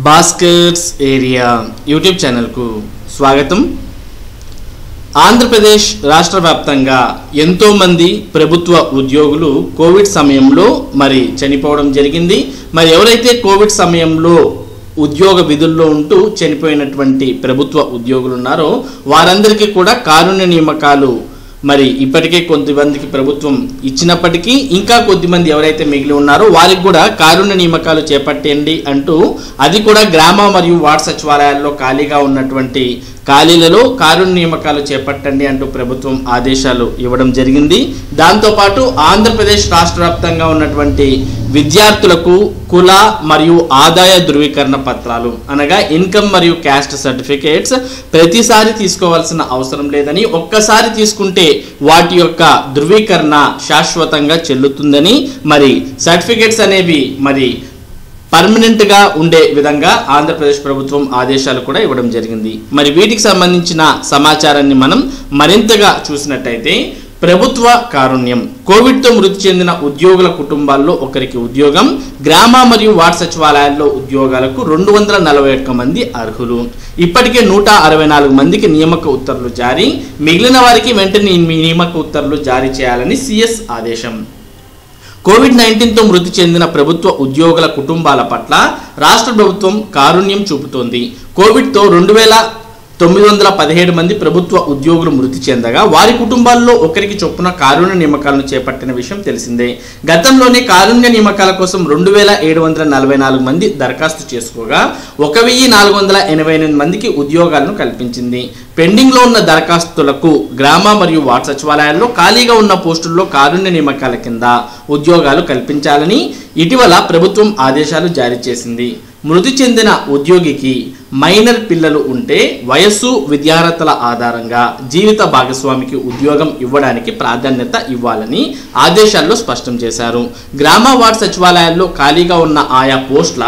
Bhaskar's area YouTube ఛానల్కు స్వాగతం. ఆంధ్రప్రదేశ్ రాష్ట్ర వ్యాప్తంగా ఎంతోమంది ప్రభుత్వ ఉద్యోగులు కోవిడ్ సమయంలో చనిపోవడం జరిగింది. ఎవరైతే కోవిడ్ సమయంలో ఉద్యోగ విధుల్లో ఉంటూ చనిపోయినటువంటి ప్రభుత్వ ఉద్యోగులు ఉన్నారో వారందరికీ కూడా కారుణ్య నియామకాలు ఇప్పటికే కొంతమందికి ప్రభుత్వం ఇచ్చినప్పటికీ ఇంకా కొద్దిమంది ఎవరైతే మిగిలి ఉన్నారో వారికి కూడా కారుణ్య నియామకాలు చేపట్టండి అంటూ అది కూడా గ్రామ మరియు వార్డు సచివాలయాల్లో ఖాళీగా ఉన్నటువంటి ఖాళీలలో కారుణ్య నియామకాలు చేపట్టండి అంటూ ప్రభుత్వం ఆదేశాలు ఇవ్వడం జరిగింది. దాంతోపాటు ఆంధ్రప్రదేశ్ రాష్ట్ర వ్యాప్తంగా ఉన్నటువంటి విద్యార్థులకు కుల మరియు ఆదాయ ధృవీకరణ పత్రాలు అనగా ఇన్కమ్ మరియు క్యాస్ట్ సర్టిఫికేట్స్ ప్రతిసారి తీసుకోవాల్సిన అవసరం లేదని, ఒక్కసారి తీసుకుంటే వాటి యొక్క ధృవీకరణ శాశ్వతంగా చెల్లుతుందని, సర్టిఫికేట్స్ అనేవి పర్మనెంట్ గా ఉండే విధంగా ఆంధ్రప్రదేశ్ ప్రభుత్వం ఆదేశాలు కూడా ఇవ్వడం జరిగింది. వీటికి సంబంధించిన సమాచారాన్ని మనం మరింతగా చూసినట్టయితే ప్రభుత్వ కారుణ్యం కోవిడ్తో మృతి చెందిన ఉద్యోగుల కుటుంబాల్లో ఒకరికి ఉద్యోగం, గ్రామ మరియు వార్డు సచివాలయాల్లో ఉద్యోగాలకు 241 మంది అర్హులు. ఇప్పటికే 164 మందికి నియామక ఉత్తర్వులు జారీ, మిగిలిన వారికి వెంటనే నియామక ఉత్తర్వులు జారీ చేయాలని సిఎస్ ఆదేశం. కోవిడ్-19తో మృతి చెందిన ప్రభుత్వ ఉద్యోగుల కుటుంబాల పట్ల రాష్ట్ర ప్రభుత్వం కారుణ్యం చూపుతోంది. కోవిడ్తో 2917 మంది ప్రభుత్వ ఉద్యోగులు మృతి చెందగా వారి కుటుంబాల్లో ఒకరికి చొప్పున కారుణ్య నియామకాలను చేపట్టిన విషయం తెలిసిందే. గతంలోనే కారుణ్య నియామకాల కోసం 2744 మంది దరఖాస్తు చేసుకోగా 1488 మందికి ఉద్యోగాలను కల్పించింది. పెండింగ్లో ఉన్న దరఖాస్తులకు గ్రామ మరియు వార్డు సచివాలయాల్లో ఖాళీగా ఉన్న పోస్టుల్లో కారుణ్య నియామకాల కింద ఉద్యోగాలు కల్పించాలని ఇటీవల ప్రభుత్వం ఆదేశాలు జారీ చేసింది. మృతి చెందిన ఉద్యోగికి మైనర్ పిల్లలు ఉంటే వయస్సు విద్యార్హతల ఆధారంగా జీవిత భాగస్వామికి ఉద్యోగం ఇవ్వడానికి ప్రాధాన్యత ఇవ్వాలని ఆదేశాల్లో స్పష్టం చేశారు. గ్రామ వార్డు సచివాలయాల్లో ఖాళీగా ఉన్న ఆయా పోస్టుల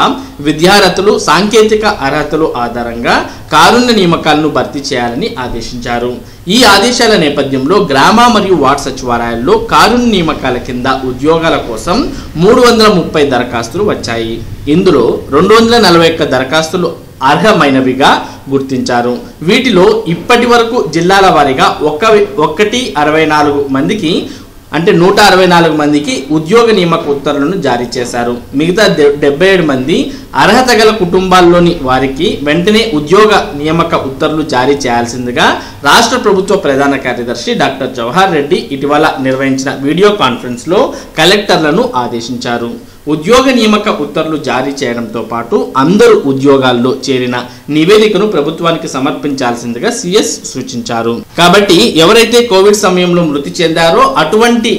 విద్యార్హతలు సాంకేతిక అర్హతలు ఆధారంగా కారుణ్య నియామకాలను భర్తీ చేయాలని ఆదేశించారు. ఈ ఆదేశాల నేపథ్యంలో గ్రామ మరియు వార్డు సచివాలయాల్లో కారుణ్య నియామకాల కింద ఉద్యోగాల కోసం 330 దరఖాస్తులు వచ్చాయి. ఇందులో 241 దరఖాస్తులు అర్హమైనవిగా గుర్తించారు. వీటిలో ఇప్పటి వరకు జిల్లాల వారీగా 164 మందికి అంటే 164 మందికి ఉద్యోగ నియామక ఉత్తర్వులను జారీ చేశారు. మిగతా 77 మంది అర్హత గల కుటుంబాల్లోని వారికి వెంటనే ఉద్యోగ నియామక ఉత్తర్వులు జారీ చేయాల్సిందిగా రాష్ట్ర ప్రభుత్వ ప్రధాన కార్యదర్శి డాక్టర్ జవహర్ రెడ్డి ఇటీవల నిర్వహించిన వీడియో కాన్ఫరెన్స్లో కలెక్టర్లను ఆదేశించారు. ఉద్యోగ నియామక ఉత్తర్వులు జారీ చేయడంతో పాటు అందరూ ఉద్యోగాల్లో చేరిన నివేదికను ప్రభుత్వానికి సమర్పించాల్సిందిగా సిఎస్ సూచించారు. కాబట్టి ఎవరైతే కోవిడ్ సమయంలో మృతి చెందారో అటువంటి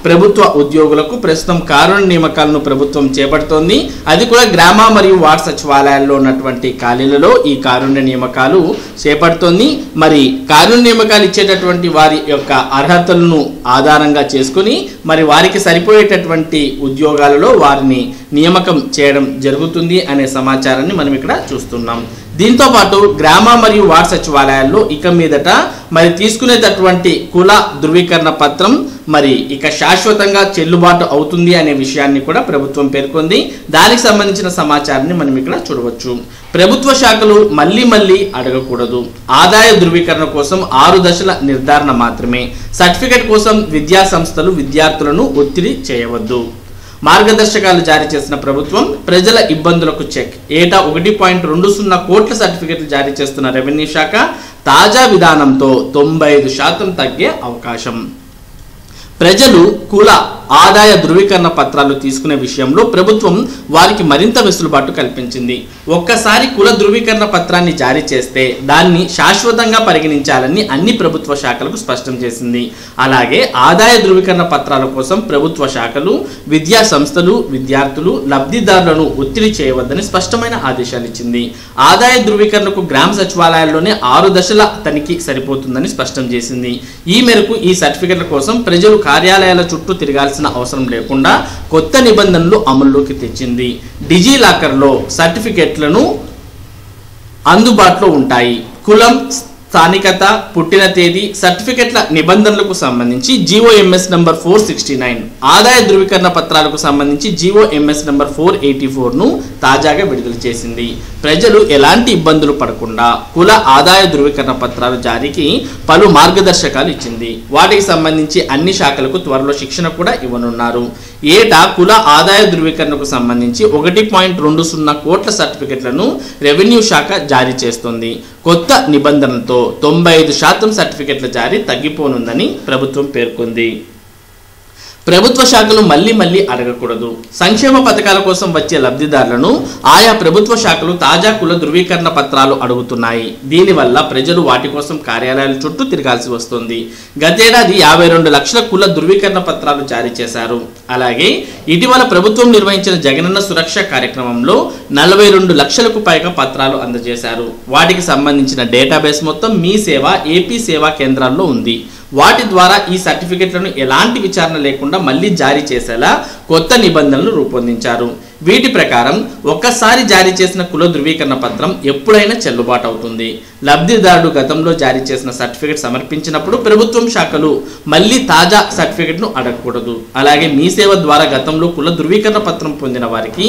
ప్రభుత్వ ఉద్యోగులకు ప్రస్తుతం కారుణ్య నియామకాలను ప్రభుత్వం చేపడుతోంది. అది కూడా గ్రామ మరియు వార్డు సచివాలయాల్లో ఉన్నటువంటి ఖాళీలలో ఈ కారుణ్య నియామకాలు చేపడుతోంది. కారుణ్య నియామకాలు ఇచ్చేటటువంటి వారి యొక్క అర్హతలను ఆధారంగా చేసుకుని వారికి సరిపోయేటటువంటి ఉద్యోగాలలో వారిని నియామకం చేయడం జరుగుతుంది అనే సమాచారాన్ని మనం ఇక్కడ చూస్తున్నాం. దీంతో పాటు గ్రామ మరియు వార్డు సచివాలయాల్లో ఇక మీదట తీసుకునేటటువంటి కుల ధృవీకరణ పత్రం ఇక శాశ్వతంగా చెల్లుబాటు అవుతుంది అనే విషయాన్ని కూడా ప్రభుత్వం పేర్కొంది. దానికి సంబంధించిన సమాచారాన్ని మనం ఇక్కడ చూడవచ్చు. ప్రభుత్వ శాఖలు మళ్ళీ అడగకూడదు. ఆదాయ ధృవీకరణ కోసం 6 దశల నిర్ధారణ మాత్రమే. సర్టిఫికెట్ కోసం విద్యా సంస్థలు విద్యార్థులను ఒత్తిడి చేయవద్దు. మార్గదర్శకాలు జారీ చేసిన ప్రభుత్వం ప్రజల ఇబ్బందులకు చెక్. ఏటా 1.20 కోట్ల సర్టిఫికెట్లు జారీ చేస్తున్న రెవెన్యూ శాఖ తాజా విధానంతో 95% తగ్గే అవకాశం. ప్రజలు కుల ఆదాయ ధృవీకరణ పత్రాలు తీసుకునే విషయంలో ప్రభుత్వం వారికి మరింత వెసులుబాటు కల్పించింది. ఒక్కసారి కుల ధృవీకరణ పత్రాన్ని జారీ చేస్తే దాన్ని శాశ్వతంగా పరిగణించాలని అన్ని ప్రభుత్వ శాఖలకు స్పష్టం చేసింది. అలాగే ఆదాయ ధృవీకరణ పత్రాల కోసం ప్రభుత్వ శాఖలు విద్యా సంస్థలు విద్యార్థులు లబ్ధిదారులను ఒత్తిడి చేయవద్దని స్పష్టమైన ఆదేశాలు ఇచ్చింది. ఆదాయ ధృవీకరణకు గ్రామ సచివాలయాల్లోనే 6 దశల తనిఖీ సరిపోతుందని స్పష్టం చేసింది. ఈ మేరకు ఈ సర్టిఫికెట్ల కోసం ప్రజలు కార్యాలయాల చుట్టూ తిరగాల్సిన అవసరం లేకుండా కొత్త నిబంధనలు అమల్లోకి తెచ్చింది. డిజిలాకర్లో సర్టిఫికెట్లను అందుబాటులో ఉంటాయి. కులం స్థానికత, పుట్టిన తేదీ, సర్టిఫికెట్ల నిబంధనలకు సంబంధించి జీఓఎంఎస్ నంబర్ 469, ఆదాయ ధృవీకరణ పత్రాలకు సంబంధించి జీఓఎంఎస్ నంబర్ 484ను తాజాగా విడుదల చేసింది. ప్రజలు ఎలాంటి ఇబ్బందులు పడకుండా కుల ఆదాయ ధృవీకరణ పత్రాలు జారీకి పలు మార్గదర్శకాలు ఇచ్చింది. వాటికి సంబంధించి అన్ని శాఖలకు త్వరలో శిక్షణ కూడా ఇవ్వనున్నారు. ఏటా కుల ఆదాయ ధృవీకరణకు సంబంధించి 1.20 కోట్ల సర్టిఫికెట్లను రెవెన్యూ శాఖ జారీ చేస్తుంది. కొత్త నిబంధనలతో 95% సర్టిఫికెట్ల జారీ తగ్గిపోనుందని ప్రభుత్వం పేర్కొంది. ప్రభుత్వ శాఖలు మళ్ళీ అడగకూడదు. సంక్షేమ పథకాల కోసం వచ్చే లబ్ధిదారులను ఆయా ప్రభుత్వ శాఖలు తాజా కుల ధృవీకరణ పత్రాలు అడుగుతున్నాయి. దీనివల్ల ప్రజలు వాటి కోసం కార్యాలయాల చుట్టూ తిరగాల్సి వస్తుంది. గతేడాది 52 లక్షల కుల ధృవీకరణ పత్రాలు జారీ చేశారు. అలాగే ఇటీవల ప్రభుత్వం నిర్వహించిన జగనన్న సురక్ష కార్యక్రమంలో 42 లక్షలకు పైగా పత్రాలు అందజేశారు. వాటికి సంబంధించిన డేటాబేస్ మొత్తం మీ సేవ ఏపీ సేవా కేంద్రాల్లో ఉంది. వాటి ద్వారా ఈ సర్టిఫికెట్లను ఎలాంటి విచారణ లేకుండా మళ్ళీ జారీ చేసేలా కొత్త నిబంధనలు రూపొందించారు. వీటి ప్రకారం ఒక్కసారి జారీ చేసిన కుల ధృవీకరణ పత్రం ఎప్పుడైనా చెల్లుబాటు అవుతుంది. లబ్ధిదారుడు గతంలో జారీ చేసిన సర్టిఫికెట్ సమర్పించినప్పుడు ప్రభుత్వం శాఖలు మళ్ళీ తాజా సర్టిఫికెట్ను అడగకూడదు. అలాగే మీ సేవ ద్వారా గతంలో కుల ధృవీకరణ పత్రం పొందిన వారికి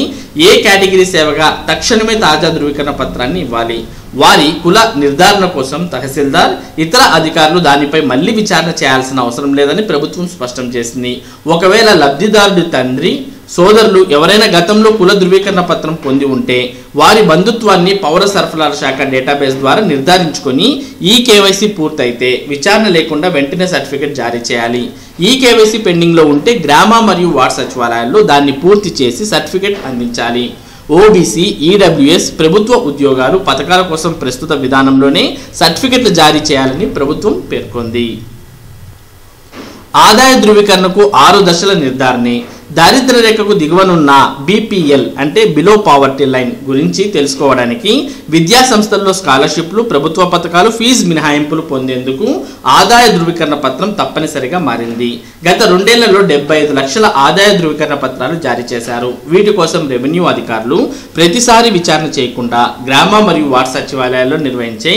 ఏ కేటగిరీ సేవగా తక్షణమే తాజా ధృవీకరణ పత్రాన్ని ఇవ్వాలి. వారి కుల నిర్ధారణ కోసం తహసీల్దార్, ఇతర అధికారులు దానిపై మళ్ళీ విచారణ చేయాల్సిన అవసరం లేదని ప్రభుత్వం స్పష్టం చేసింది. ఒకవేళ లబ్ధిదారుడి తండ్రి, సోదరులు ఎవరైనా గతంలో కుల ధృవీకరణ పత్రం పొంది ఉంటే వారి బంధుత్వాన్ని పౌర సరఫరాల శాఖ డేటాబేస్ ద్వారా నిర్ధారించుకొని ఈ కేవైసీ పూర్తయితే విచారణ లేకుండా వెంటనే సర్టిఫికెట్ జారీ చేయాలి. ఈ కేవైసీ పెండింగ్లో ఉంటే గ్రామ మరియు వార్డు సచివాలయాల్లో దాన్ని పూర్తి చేసి సర్టిఫికెట్ అందించాలి. ఓబీసీ, ఈడబ్ల్యూఎస్, ప్రభుత్వ ఉద్యోగాలు, పథకాల కోసం ప్రస్తుత విధానంలోనే సర్టిఫికెట్లు జారీ చేయాలని ప్రభుత్వం పేర్కొంది. ఆదాయ ధృవీకరణకు 6 దశల నిర్ధారణే. దారిద్ర్య రేఖకు దిగువనున్న బీపీఎల్ అంటే బిలో పావర్టీ లైన్ గురించి తెలుసుకోవడానికి విద్యా సంస్థల్లో స్కాలర్షిప్లు, ప్రభుత్వ పథకాలు, ఫీజు మినహాయింపులు పొందేందుకు ఆదాయ ధృవీకరణ పత్రం తప్పనిసరిగా మారింది. గత 2 ఏళ్లలో 75 లక్షల ఆదాయ ధృవీకరణ పత్రాలు జారీ చేశారు. వీటి కోసం రెవెన్యూ అధికారులు ప్రతిసారి విచారణ చేయకుండా గ్రామ మరియు వార్డు సచివాలయాల్లో నిర్వహించే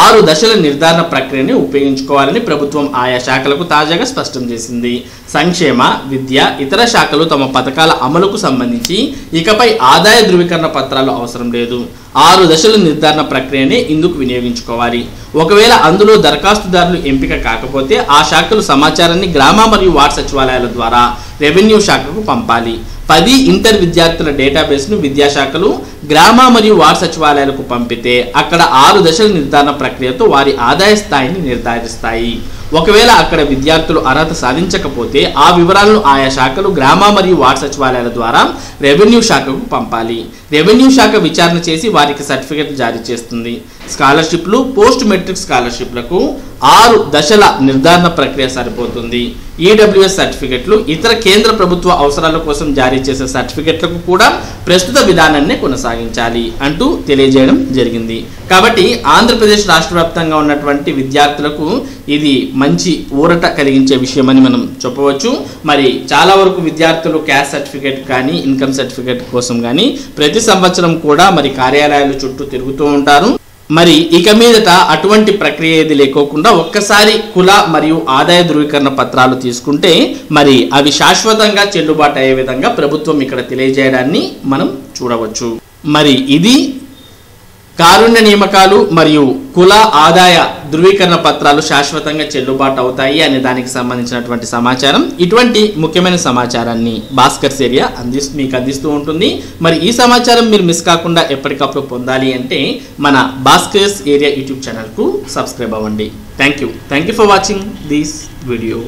6 దశల నిర్ధారణ ప్రక్రియని ఉపయోగించుకోవాలని ప్రభుత్వం ఆయా శాఖలకు తాజాగా స్పష్టం చేసింది. సంక్షేమ, విద్య, ఇతర శాఖలు తమ పథకాల అమలుకు సంబంధించి ఇకపై ఆదాయ ధృవీకరణ పత్రాలు అవసరం లేదు. 6 దశల నిర్ధారణ ప్రక్రియనే ఇందుకు వినియోగించుకోవాలి. ఒకవేళ అందులో దరఖాస్తుదారులు ఎంపిక కాకపోతే ఆ శాఖలు సమాచారాన్ని గ్రామ మరియు వార్డు సచివాలయాల ద్వారా రెవెన్యూ శాఖకు పంపాలి. 10 ఇంటర్ విద్యార్థుల డేటాబేస్ను విద్యాశాఖలు గ్రామ మరియు వార్డు సచివాలయాలకు పంపితే అక్కడ 6 దశల నిర్ధారణ ప్రక్రియతో వారి ఆదాయ స్థాయిని నిర్ధారిస్తాయి. ఒకవేళ అక్కడ విద్యార్థులు అర్హత సాధించకపోతే ఆ వివరాలను ఆయా శాఖలు గ్రామ మరియు వార్డు సచివాలయాల ద్వారా రెవెన్యూ శాఖకు పంపాలి. రెవెన్యూ శాఖ విచారణ చేసి వారికి సర్టిఫికెట్ జారీ చేస్తుంది. స్కాలర్షిప్లు, పోస్ట్ మెట్రిక్ స్కాలర్షిప్లకు 6 దశల నిర్ధారణ ప్రక్రియ సరిపోతుంది. ఈడబ్ల్యూఎస్ సర్టిఫికెట్లు, ఇతర కేంద్ర ప్రభుత్వ అవసరాల కోసం జారీ చేసే సర్టిఫికెట్లకు కూడా ప్రస్తుత విధానాన్ని కొనసాగించాలి అంటూ తెలియజేయడం జరిగింది. కాబట్టి ఆంధ్రప్రదేశ్ రాష్ట్ర వ్యాప్తంగా ఉన్నటువంటి విద్యార్థులకు ఇది మంచి ఊరట కలిగించే విషయమని మనం చెప్పవచ్చు. మరి చాలా వరకు విద్యార్థులు క్యాస్ట్ సర్టిఫికేట్ కానీ ఇన్కమ్ సర్టిఫికేట్ కోసం కానీ ప్రతి సంవత్సరం కూడా మరి కార్యాలయాల చుట్టూ తిరుగుతూ ఉంటారు. మరి ఇక మీదట అటువంటి ప్రక్రియ ఏది లేకోకుండా ఒక్కసారి కుల మరియు ఆదాయ ధృవీకరణ పత్రాలు తీసుకుంటే మరి అవి శాశ్వతంగా చెల్లుబాటు అయ్యే విధంగా ప్రభుత్వం ఇక్కడ తెలియజేయడాన్ని మనం చూడవచ్చు. మరి ఇది కారుణ్య నియామకాలు మరియు కుల ఆదాయ ధృవీకరణ పత్రాలు శాశ్వతంగా చెల్లుబాటు అవుతాయి అనే దానికి సంబంధించినటువంటి సమాచారం. ఇటువంటి ముఖ్యమైన సమాచారాన్ని భాస్కర్స్ ఏరియా మీకు అందిస్తూ ఉంటుంది. మరి ఈ సమాచారం మీరు మిస్ కాకుండా ఎప్పటికప్పుడు పొందాలి అంటే మన భాస్కర్స్ ఏరియా యూట్యూబ్ ఛానల్కు సబ్స్క్రైబ్ అవ్వండి. Thank you for watching this video.